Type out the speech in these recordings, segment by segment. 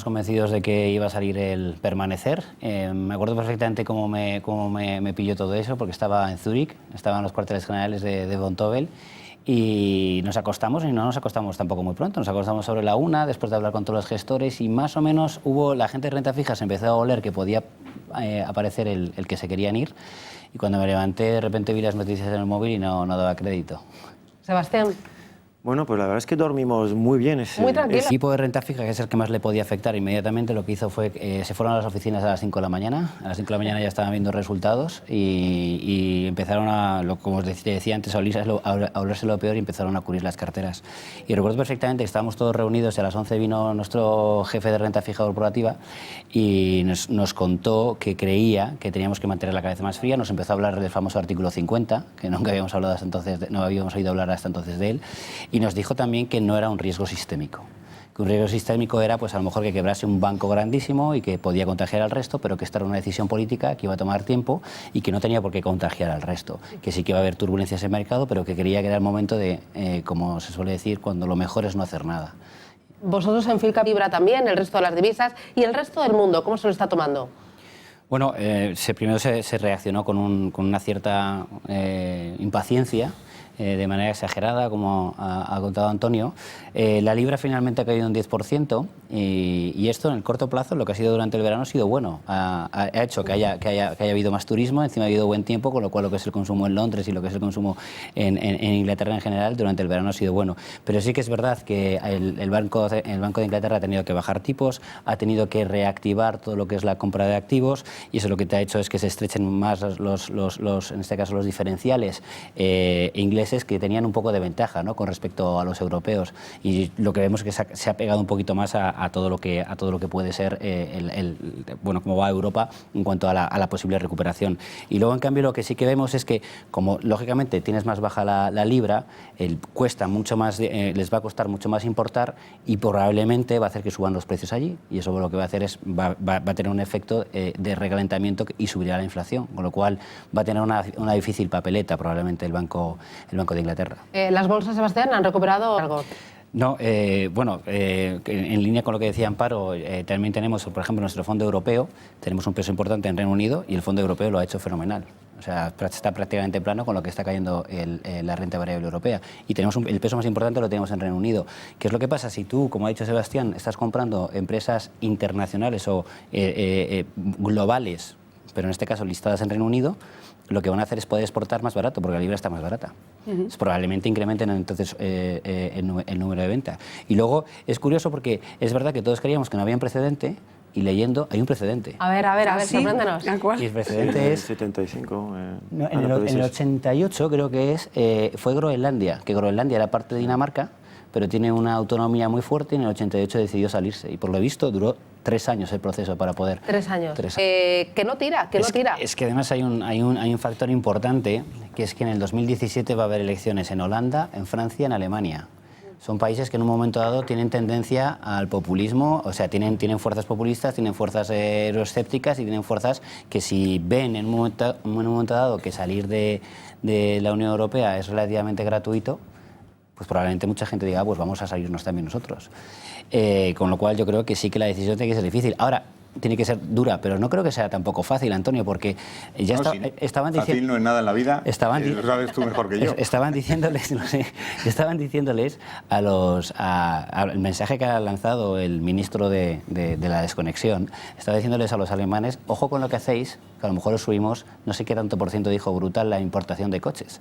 convencidos de que iba a salir el permanecer. Me acuerdo perfectamente cómo me pilló todo eso, porque estaba en Zúrich, estaba en los cuarteles generales de Vontobel, y nos acostamos, y no nos acostamos tampoco muy pronto, nos acostamos sobre la 1, después de hablar con todos los gestores, y más o menos la gente de renta fija se empezó a oler que podía aparecer el que se querían ir, y cuando me levanté de repente vi las noticias en el móvil y no daba crédito. Sebastián. Bueno, pues la verdad es que dormimos muy bien. Muy tranquilo. El tipo de renta fija, que es el que más le podía afectar inmediatamente, lo que hizo fue que se fueron a las oficinas a las 5 de la mañana. A las 5 de la mañana ya estaban viendo resultados y empezaron como os decía antes, a olerse lo peor y empezaron a cubrir las carteras. Y recuerdo perfectamente que estábamos todos reunidos y a las 11 vino nuestro jefe de renta fija corporativa y nos contó que creía que teníamos que mantener la cabeza más fría. Nos empezó a hablar del famoso artículo 50, que nunca habíamos hablado hasta entonces, no habíamos oído hablar hasta entonces de él. Y nos dijo también que no era un riesgo sistémico. Que un riesgo sistémico era, pues a lo mejor que quebrase un banco grandísimo y que podía contagiar al resto, pero que esta era una decisión política que iba a tomar tiempo y que no tenía por qué contagiar al resto. Que sí que iba a haber turbulencias en el mercado, pero que quería que era el momento de, como se suele decir, cuando lo mejor es no hacer nada. Vosotros en Filca Vibra también, el resto de las divisas y el resto del mundo, ¿cómo se lo está tomando? Bueno, primero se reaccionó con una cierta impaciencia, de manera exagerada, como ha contado Antonio. La libra finalmente ha caído un 10% y esto en el corto plazo, lo que ha sido durante el verano, ha sido bueno. Ha hecho que haya habido más turismo, encima ha habido buen tiempo, con lo cual lo que es el consumo en Londres y lo que es el consumo en Inglaterra en general durante el verano ha sido bueno. Pero sí que es verdad que el Banco de Inglaterra ha tenido que bajar tipos, ha tenido que reactivar todo lo que es la compra de activos y eso lo que te ha hecho es que se estrechen más en este caso los diferenciales ingleses, que tenían un poco de ventaja, ¿no?, con respecto a los europeos, y lo que vemos es que se ha pegado un poquito más a todo lo que puede ser bueno, cómo va Europa en cuanto a la posible recuperación. Y luego en cambio lo que sí que vemos es que como lógicamente tienes más baja la libra, cuesta mucho más, les va a costar mucho más importar y probablemente va a hacer que suban los precios allí, y eso lo que va a hacer es va a tener un efecto de recalentamiento y subirá la inflación, con lo cual va a tener una difícil papeleta probablemente el Banco de Inglaterra. ¿Las bolsas, Sebastián, han recuperado algo? No, bueno, en línea con lo que decía Amparo, también tenemos, por ejemplo, nuestro fondo europeo, tenemos un peso importante en Reino Unido y el fondo europeo lo ha hecho fenomenal. O sea, está prácticamente plano con lo que está cayendo la renta variable europea. Y tenemos el peso más importante lo tenemos en Reino Unido. ¿Qué es lo que pasa? Si tú, como ha dicho Sebastián, estás comprando empresas internacionales o globales, pero en este caso listadas en Reino Unido, lo que van a hacer es poder exportar más barato, porque la libra está más barata. Probablemente incrementen entonces el número de ventas. Y luego es curioso porque es verdad que todos creíamos que no había un precedente, y leyendo hay un precedente. A ver, ¿Sí? sorpréndenos. Y el precedente es... 75. No, en el 88 creo que fue Groenlandia, que Groenlandia era parte de Dinamarca, pero tiene una autonomía muy fuerte y en el 88 decidió salirse. Y por lo visto duró 3 años el proceso para poder... 3 años. Que no tira. Es que además hay un factor importante, que es que en el 2017 va a haber elecciones en Holanda, en Francia, en Alemania. Son países que en un momento dado tienen tendencia al populismo, o sea, tienen fuerzas populistas, tienen fuerzas euroescépticas y tienen fuerzas que si ven en un momento dado que salir de la Unión Europea es relativamente gratuito, pues probablemente mucha gente diga, pues vamos a salirnos también nosotros. Con lo cual yo creo que sí que la decisión tiene que ser difícil. Ahora, tiene que ser dura, pero no creo que sea tampoco fácil, Antonio, porque ya estaban diciendo... Fácil no es nada en la vida, lo sabes tú mejor que yo. Estaban diciéndoles, no sé, al mensaje que ha lanzado el ministro de la desconexión, estaba diciéndoles a los alemanes, ojo con lo que hacéis, que a lo mejor os subimos, no sé qué tanto por ciento dijo brutal, la importación de coches.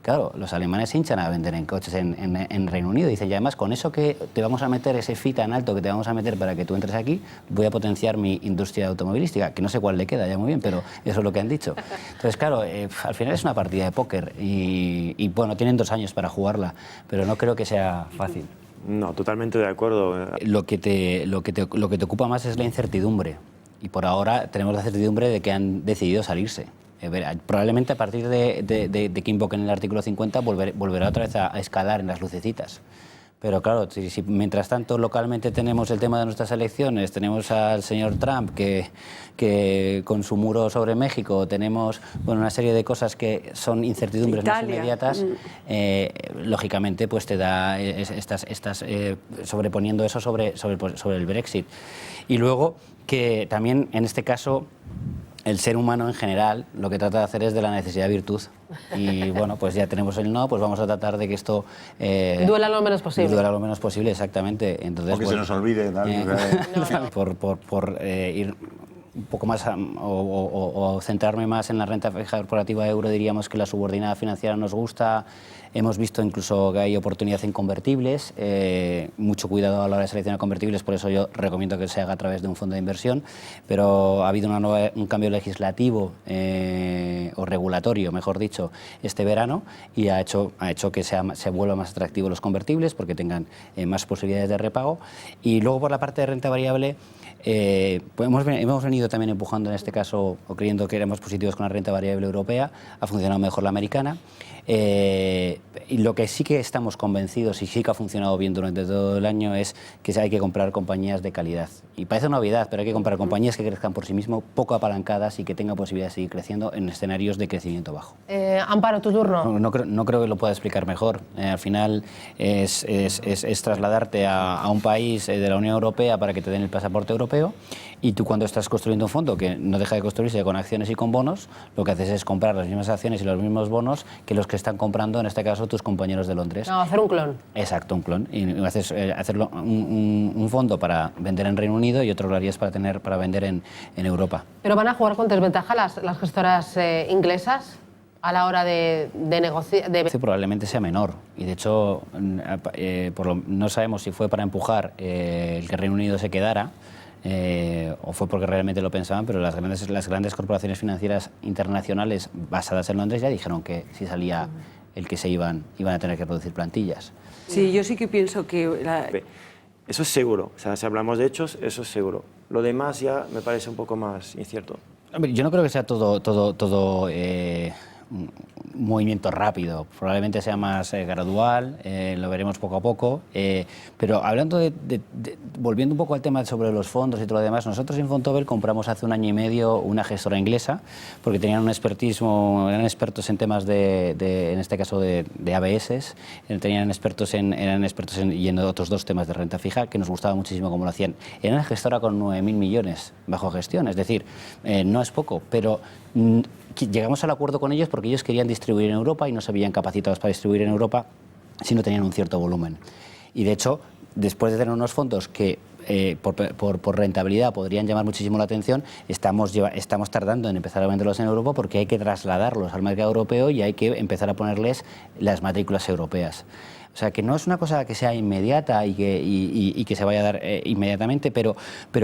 Claro, los alemanes se hinchan a vender en coches en Reino Unido. Dicen, y además con eso que te vamos a meter, ese fee tan alto que te vamos a meter para que tú entres aquí, voy a potenciar mi industria automovilística, que no sé cuál le queda ya muy bien, pero eso es lo que han dicho. Entonces, claro, al final es una partida de póker y bueno, tienen 2 años para jugarla, pero no creo que sea fácil. No, totalmente de acuerdo. Lo que te ocupa más es la incertidumbre. Y por ahora tenemos la certidumbre de que han decidido salirse. Probablemente a partir de que invoquen el artículo 50 volverá otra vez a escalar en las lucecitas. Pero claro, si mientras tanto localmente tenemos el tema de nuestras elecciones, tenemos al señor Trump que con su muro sobre México, tenemos una serie de cosas que son incertidumbres más inmediatas, lógicamente pues te da estás sobreponiendo eso sobre el Brexit. Y luego que también en este caso el ser humano en general lo que trata de hacer es de la necesidad de virtud. Y bueno, pues ya tenemos el no, pues vamos a tratar de que esto... duela lo menos posible. Duela lo menos posible, exactamente. Entonces, o que se nos olvide. Por ir un poco más o centrarme más en la renta fija corporativa euro, diríamos que la subordinada financiera nos gusta. Hemos visto incluso que hay oportunidad en convertibles, mucho cuidado a la hora de seleccionar convertibles, por eso yo recomiendo que se haga a través de un fondo de inversión, pero ha habido un cambio legislativo o regulatorio, mejor dicho, este verano, y ha hecho que se vuelvan más atractivos los convertibles porque tengan más posibilidades de repago. Y luego por la parte de renta variable, pues hemos venido también empujando en este caso, o creyendo que éramos positivos con la renta variable europea, ha funcionado mejor la americana. Y lo que sí que estamos convencidos y sí que ha funcionado bien durante todo el año es que hay que comprar compañías de calidad. Y parece una novedad, pero hay que comprar compañías que crezcan por sí mismas, poco apalancadas y que tengan posibilidad de seguir creciendo en escenarios de crecimiento bajo. Amparo, tu turno. No creo que lo pueda explicar mejor. Al final es trasladarte a un país de la Unión Europea para que te den el pasaporte europeo, y tú cuando estás construyendo un fondo que no deja de construirse con acciones y con bonos, lo que haces es comprar las mismas acciones y los mismos bonos que los que están comprando, en este caso, tus compañeros de Londres. No, hacer un clon. Exacto, un clon. Y haces hacerlo un fondo para vender en Reino Unido y otro lo harías para vender en Europa. ¿Pero van a jugar con desventaja las gestoras inglesas a la hora de negociar? Probablemente sea menor, y de hecho no sabemos si fue para empujar el que Reino Unido se quedara, o fue porque realmente lo pensaban, pero las grandes corporaciones financieras internacionales basadas en Londres ya dijeron que si salía el que se iban a tener que reducir plantillas. Sí, yo sí que pienso que... Eso es seguro, o sea, si hablamos de hechos, eso es seguro. Lo demás ya me parece un poco más incierto. Hombre, yo no creo que sea todo un movimiento rápido, probablemente sea más gradual, lo veremos poco a poco, pero hablando volviendo un poco al tema sobre los fondos y todo lo demás, nosotros en Vontobel compramos hace 1 año y medio una gestora inglesa porque tenían un expertismo, eran expertos en temas en este caso de ABS, eran expertos y en otros 2 temas de renta fija que nos gustaba muchísimo cómo lo hacían. Era una gestora con 9.000 millones bajo gestión, es decir, no es poco, pero llegamos al acuerdo con ellos porque ellos querían distribuir en Europa y no se veían capacitados para distribuir en Europa si no tenían un cierto volumen. Y de hecho, después de tener unos fondos que por rentabilidad podrían llamar muchísimo la atención, estamos tardando en empezar a venderlos en Europa porque hay que trasladarlos al mercado europeo y hay que empezar a ponerles las matrículas europeas. O sea, que no es una cosa que sea inmediata y que se vaya a dar inmediatamente, pero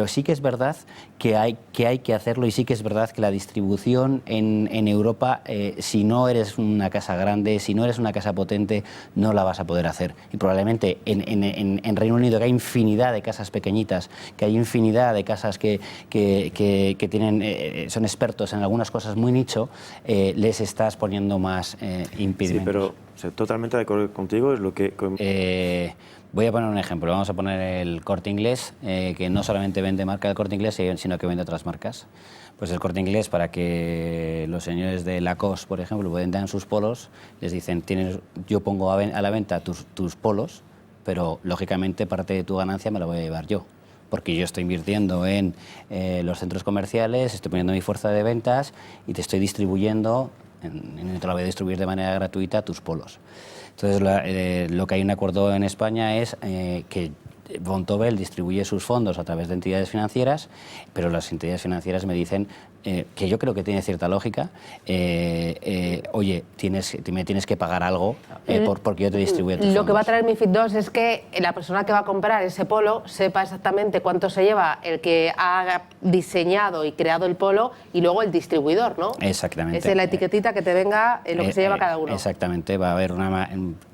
sí que es verdad que hay que hacerlo, y sí que es verdad que la distribución en Europa, si no eres una casa grande, si no eres una casa potente, no la vas a poder hacer. Y probablemente en Reino Unido, que hay infinidad de casas pequeñitas, que hay infinidad de casas que son expertos en algunas cosas muy nicho, les estás poniendo más impedimentos. Sí, pero totalmente de acuerdo contigo, es lo que... Voy a poner un ejemplo, vamos a poner el Corte Inglés, que no solamente vende marca del Corte Inglés, sino que vende otras marcas. Pues el Corte Inglés, para que los señores de Lacoste, por ejemplo, vendan sus polos, les dicen, yo pongo a la venta tus polos, pero lógicamente parte de tu ganancia me la voy a llevar yo, porque yo estoy invirtiendo en los centros comerciales, estoy poniendo mi fuerza de ventas y te estoy distribuyendo, te la voy a distribuir de manera gratuita tus polos. Entonces, lo que hay un acuerdo en España es que Vontobel distribuye sus fondos a través de entidades financieras, pero las entidades financieras me dicen que yo creo que tiene cierta lógica, oye, me tienes que pagar algo porque yo te distribuyo tus fondos. Lo que va a traer MiFID II es que la persona que va a comprar ese polo sepa exactamente cuánto se lleva el que ha diseñado y creado el polo y luego el distribuidor, ¿no? Exactamente. Es la etiquetita que te venga lo que se lleva cada uno. Exactamente,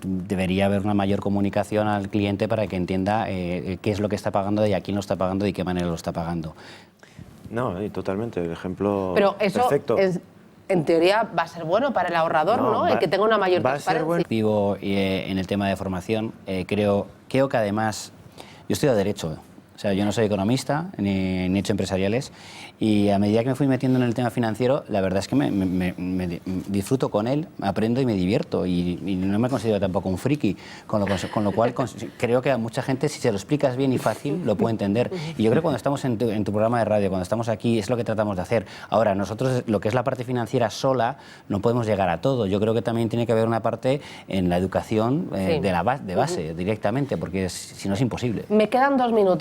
debería haber una mayor comunicación al cliente para que entienda qué es lo que está pagando y a quién lo está pagando y de qué manera lo está pagando. No, totalmente, el ejemplo pero eso perfecto. En teoría va a ser bueno para el ahorrador, ¿no? El que tenga una mayor transparencia. En el tema de formación, creo que además, yo estudio Derecho O sea, yo no soy economista ni he hecho empresariales y a medida que me fui metiendo en el tema financiero, la verdad es que me disfruto con él, aprendo y me divierto y no me considero tampoco un friki, con lo cual creo que a mucha gente, si se lo explicas bien y fácil, lo puede entender. Y yo creo que cuando estamos en tu programa de radio, cuando estamos aquí, es lo que tratamos de hacer. Ahora, nosotros, lo que es la parte financiera sola, no podemos llegar a todo. Yo creo que también tiene que haber una parte en la educación de base directamente, porque si no es imposible. Me quedan 2 minutos.